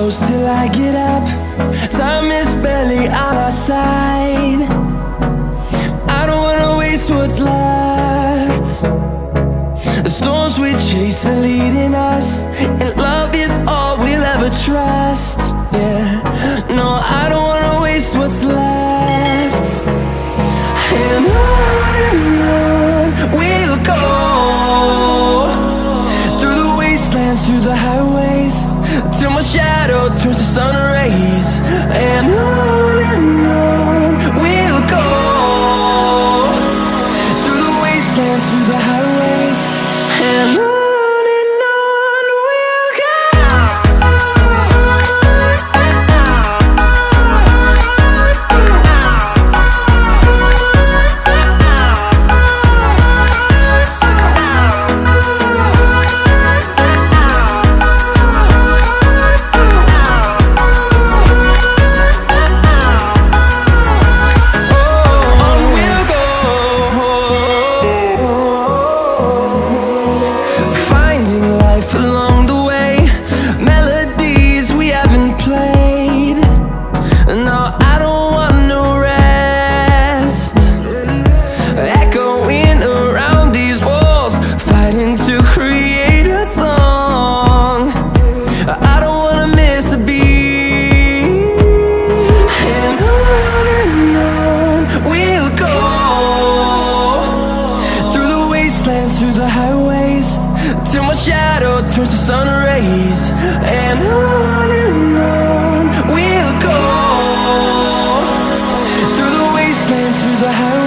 close till I get up. Time is barely on our side. I don't wanna waste what's left. The storms we chase are leading us, and love is all we'll ever trust. Yeah, no, I don't wanna waste what's left. And on we'll go, through the wastelands, through the highways, till my shadow turns to sun rays. And on we'll go, through the wastelands, through the highways, and on we'll go. Along the way, melodies we haven't played. No, I don't want no rest. Echoing around these walls, fighting to create a song. I don't wanna miss a beat. And on we'll go, through the wastelands, through the highways, till my shadow turns to sun rays. And on we'll go, through the wastelands, through the highways.